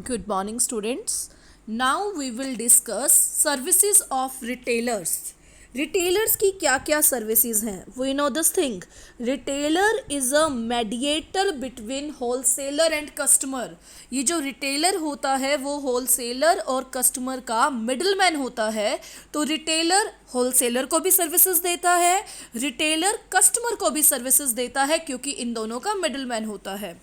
Good morning, students. Now we will discuss services of retailers. Retailers की क्या क्या services हैं? We know this thing. Retailer is a mediator between wholesaler and customer. ये जो retailer होता है वो होलसेलर और कस्टमर का मिडलमैन होता है. तो रिटेलर होलसेलर को भी सर्विसेज देता है, रिटेलर कस्टमर को भी सर्विसेज देता है क्योंकि इन दोनों का मिडलमैन होता है.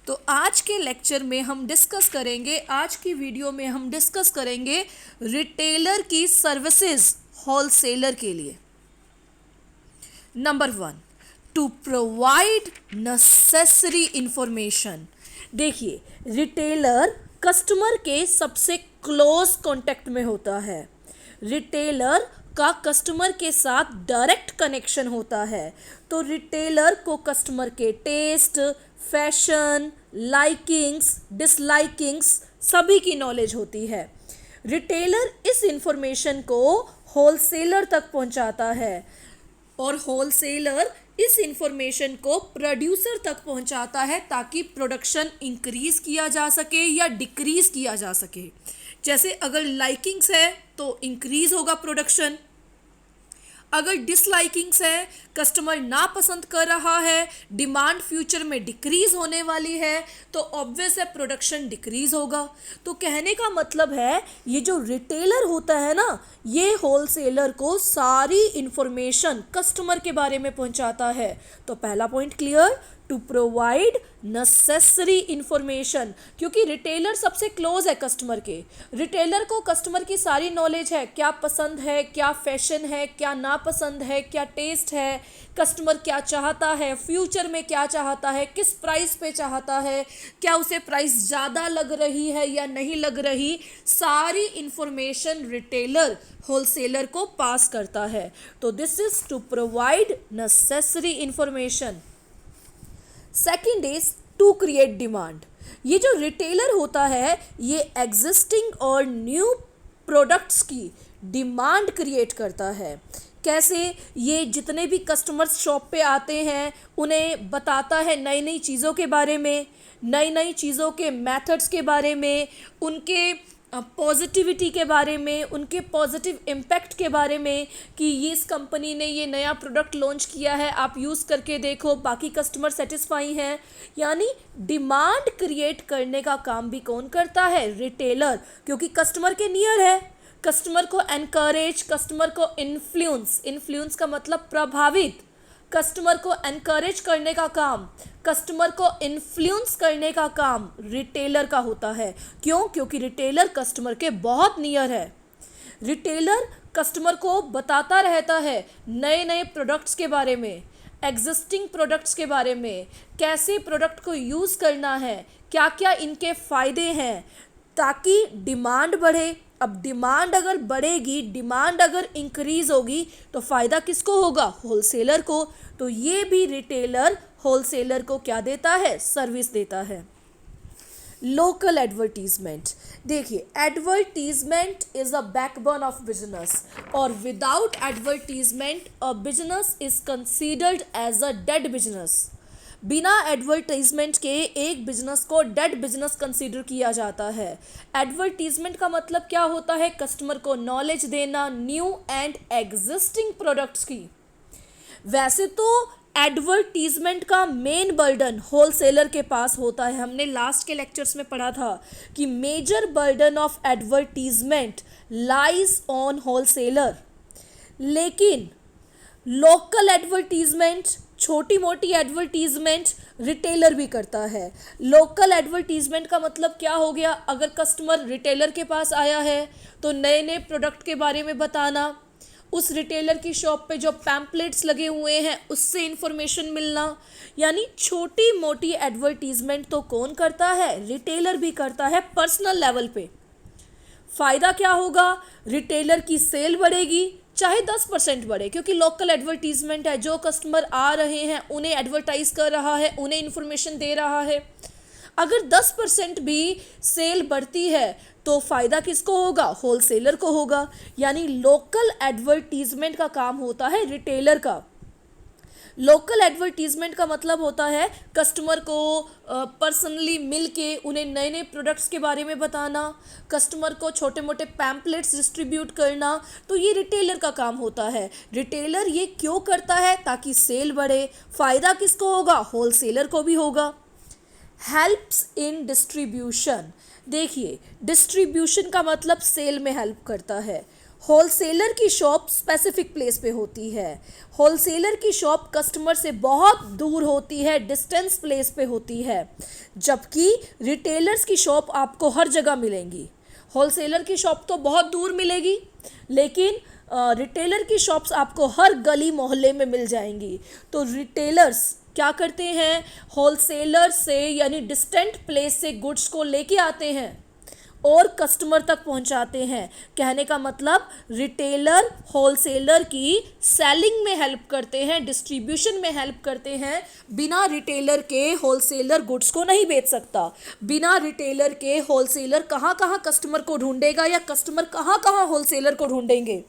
तो आज के लेक्चर में हम डिस्कस करेंगे, आज की वीडियो में हम डिस्कस करेंगे रिटेलर की सर्विसेज होलसेलर के लिए. Number 1, to provide necessary information. देखिए, रिटेलर कस्टमर के सबसे क्लोज कांटेक्ट में होता है. रिटेलर का कस्टमर के साथ डायरेक्ट कनेक्शन होता है. तो रिटेलर को कस्टमर के टेस्ट, फैशन, लाइकिंग्स, डिसलाइकिंग्स सभी की नॉलेज होती है. रिटेलर इस इंफॉर्मेशन को होलसेलर तक पहुंचाता है और होलसेलर इस इंफॉर्मेशन को प्रोड्यूसर तक पहुंचाता है ताकि प्रोडक्शन इंक्रीज किया जा सके या डिक्रीज किया जा सके. जैसे अगर लाइकिंग्स है तो इंक्रीज होगा प्रोडक्शन, अगर डिसलाइकिंग्स है, कस्टमर ना पसंद कर रहा है, डिमांड फ्यूचर में डिक्रीज होने वाली है, तो ऑब्वियस है प्रोडक्शन डिक्रीज होगा. तो कहने का मतलब है ये जो रिटेलर होता है ना, ये होलसेलर को सारी इंफॉर्मेशन कस्टमर के बारे में पहुंचाता है. तो पहला point clear, to provide necessary information, क्योंकि रिटेलर सबसे क्लोज है कस्टमर के. रिटेलर को कस्टमर की सारी नॉलेज है, क्या पसंद है, क्या फैशन है, क्या नापसंद है, क्या टेस्ट है, कस्टमर क्या चाहता है, फ्यूचर में क्या चाहता है, किस प्राइस पे चाहता है, क्या उसे प्राइस ज़्यादा लग रही है या नहीं लग रही, सारी इंफॉर्मेशन रिटेलर होलसेलर को पास करता है. तो this is to provide necessary information. Second is to create demand. ये जो रिटेलर होता है ये एग्जिस्टिंग और न्यू प्रोडक्ट्स की डिमांड क्रिएट करता है. कैसे? ये जितने भी कस्टमर्स शॉप पे आते हैं उन्हें बताता है नई नई चीज़ों के बारे में, नई नई चीज़ों के मेथड्स के बारे में, उनके पॉजिटिविटी के बारे में, उनके पॉजिटिव इम्पैक्ट के बारे में कि ये इस कंपनी ने ये नया प्रोडक्ट लॉन्च किया है, आप यूज़ करके देखो, बाकी कस्टमर सेटिस्फाई हैं. यानी डिमांड क्रिएट करने का काम भी कौन करता है? रिटेलर, क्योंकि कस्टमर के नियर है. कस्टमर को एनकरेज, कस्टमर को इन्फ्लुएंस, इन्फ्लुएंस का मतलब प्रभावित, कस्टमर को एनकरेज करने का काम, कस्टमर को इन्फ्लुएंस करने का काम रिटेलर का होता है. क्यों? क्योंकि रिटेलर कस्टमर के बहुत नियर है. रिटेलर कस्टमर को बताता रहता है नए नए प्रोडक्ट्स के बारे में, एग्जिस्टिंग प्रोडक्ट्स के बारे में, कैसे प्रोडक्ट को यूज़ करना है, क्या क्या इनके फ़ायदे हैं, ताकि डिमांड बढ़े. अब डिमांड अगर बढ़ेगी, डिमांड अगर इंक्रीज होगी तो फ़ायदा किसको होगा? होलसेलर को. तो ये भी रिटेलर होलसेलर को क्या देता है? सर्विस देता है. Local advertisement. देखिए, advertisement is a backbone of business और without advertisement a business is considered as a dead business. बिना एडवर्टीजमेंट के एक बिजनेस को डेड बिजनेस कंसीडर किया जाता है. एडवर्टीजमेंट का मतलब क्या होता है? कस्टमर को नॉलेज देना न्यू एंड एग्जिस्टिंग प्रोडक्ट्स की. वैसे तो एडवर्टीजमेंट का मेन बर्डन होलसेलर के पास होता है. हमने लास्ट के लेक्चर्स में पढ़ा था कि major burden of advertisement lies on wholesaler. लेकिन लोकल एडवर्टीजमेंट, छोटी मोटी एडवर्टीजमेंट रिटेलर भी करता है. लोकल एडवर्टीजमेंट का मतलब क्या हो गया? अगर कस्टमर रिटेलर के पास आया है तो नए नए प्रोडक्ट के बारे में बताना, उस रिटेलर की शॉप पे जो पैम्पलेट्स लगे हुए हैं उससे इंफॉर्मेशन मिलना. यानी छोटी मोटी एडवर्टीजमेंट तो कौन करता है? रिटेलर भी करता है पर्सनल लेवल पे. फ़ायदा क्या होगा? रिटेलर की सेल बढ़ेगी, चाहे 10% बढ़े, क्योंकि लोकल एडवर्टीजमेंट है, जो कस्टमर आ रहे हैं उन्हें एडवर्टाइज कर रहा है, उन्हें इन्फॉर्मेशन दे रहा है. अगर 10% भी सेल बढ़ती है तो फ़ायदा किसको होगा? होलसेलर को होगा. यानी लोकल एडवर्टीजमेंट का काम होता है रिटेलर का. लोकल एडवर्टीजमेंट का मतलब होता है कस्टमर को पर्सनली मिल के उन्हें नए नए प्रोडक्ट्स के बारे में बताना, कस्टमर को छोटे मोटे पैम्पलेट्स डिस्ट्रीब्यूट करना। तो ये रिटेलर का काम होता है। रिटेलर ये क्यों करता है? ताकि सेल बढ़े। फ़ायदा किसको होगा? होलसेलर को भी होगा। हेल्प्स इन डिस्ट्रीब्यूशन, देखिए डिस्ट्रीब्यूशन का मतलब सेल में हेल्प करता है। होलसेलर की शॉप स्पेसिफिक प्लेस पे होती है। होलसेलर की शॉप कस्टमर से बहुत दूर होती है, डिस्टेंस प्लेस पे होती है, जबकि रिटेलर्स की शॉप आपको हर जगह मिलेंगी। होलसेलर की शॉप तो बहुत दूर मिलेगी, लेकिन रिटेलर की शॉप्स आपको हर गली मोहल्ले में मिल जाएंगी। तो रिटेलर्स क्या करते हैं? होलसेलर से यानी डिस्टेंट प्लेस से गुड्स को लेके आते हैं और कस्टमर तक पहुंचाते हैं। कहने का मतलब रिटेलर होलसेलर की सेलिंग में हेल्प करते हैं, डिस्ट्रीब्यूशन में हेल्प करते हैं। बिना रिटेलर के होलसेलर गुड्स को नहीं बेच सकता। बिना रिटेलर के होलसेलर कहाँ कहाँ कस्टमर को ढूंढेगा या कस्टमर कहाँ कहाँ होलसेलर को ढूंढेंगे?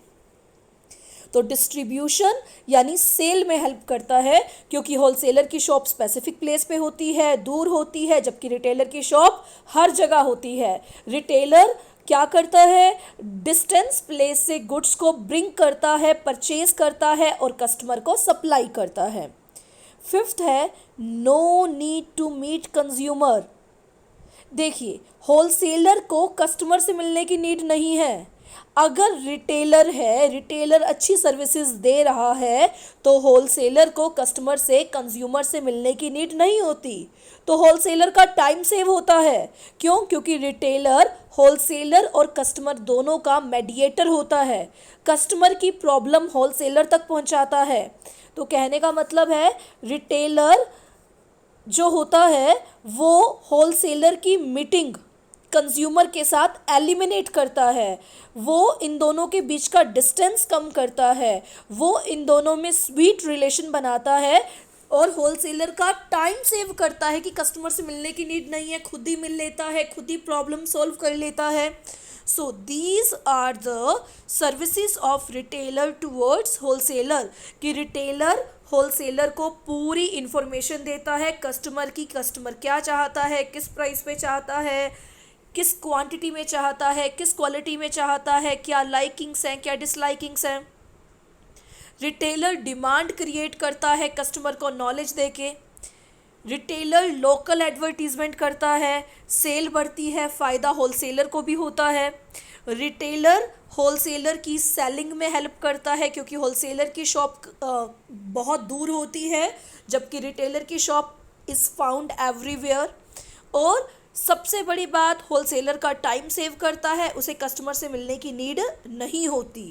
तो डिस्ट्रीब्यूशन यानी सेल में हेल्प करता है, क्योंकि होलसेलर की शॉप स्पेसिफिक प्लेस पे होती है, दूर होती है, जबकि रिटेलर की शॉप हर जगह होती है। रिटेलर क्या करता है? डिस्टेंस प्लेस से गुड्स को ब्रिंग करता है, परचेज करता है और कस्टमर को सप्लाई करता है। फिफ्थ है no need to meet consumer. देखिए होलसेलर को कस्टमर से मिलने की नीड नहीं है। अगर रिटेलर है, रिटेलर अच्छी सर्विसेज दे रहा है, तो होलसेलर को कस्टमर से, कंज्यूमर से मिलने की नीड नहीं होती। तो होलसेलर का टाइम सेव होता है। क्यों? क्योंकि रिटेलर होलसेलर और कस्टमर दोनों का मेडिएटर होता है। कस्टमर की प्रॉब्लम होलसेलर तक पहुंचाता है। तो कहने का मतलब है रिटेलर जो होता है वो होलसेलर की मीटिंग कंज्यूमर के साथ एलिमिनेट करता है। वो इन दोनों के बीच का डिस्टेंस कम करता है। वो इन दोनों में स्वीट रिलेशन बनाता है और होलसेलर का टाइम सेव करता है कि कस्टमर से मिलने की नीड नहीं है, खुद ही मिल लेता है, खुद ही प्रॉब्लम सॉल्व कर लेता है। So these are the services of retailer towards wholesaler, कि रिटेलर होलसेलर को पूरी इंफॉर्मेशन देता है कस्टमर की, कस्टमर क्या चाहता है, किस प्राइस पे चाहता है, किस क्वांटिटी में चाहता है, किस क्वालिटी में चाहता है, क्या लाइकिंग्स हैं, क्या डिसलाइकिंग्स हैं। रिटेलर डिमांड क्रिएट करता है कस्टमर को नॉलेज देके। रिटेलर लोकल एडवर्टीजमेंट करता है, सेल बढ़ती है, फ़ायदा होलसेलर को भी होता है। रिटेलर होलसेलर की सेलिंग में हेल्प करता है, क्योंकि होलसेलर की शॉप बहुत दूर होती है, जबकि रिटेलर की शॉप इज़ फाउंड एवरीवेयर। और सबसे बड़ी बात, होलसेलर का टाइम सेव करता है, उसे कस्टमर से मिलने की नीड नहीं होती।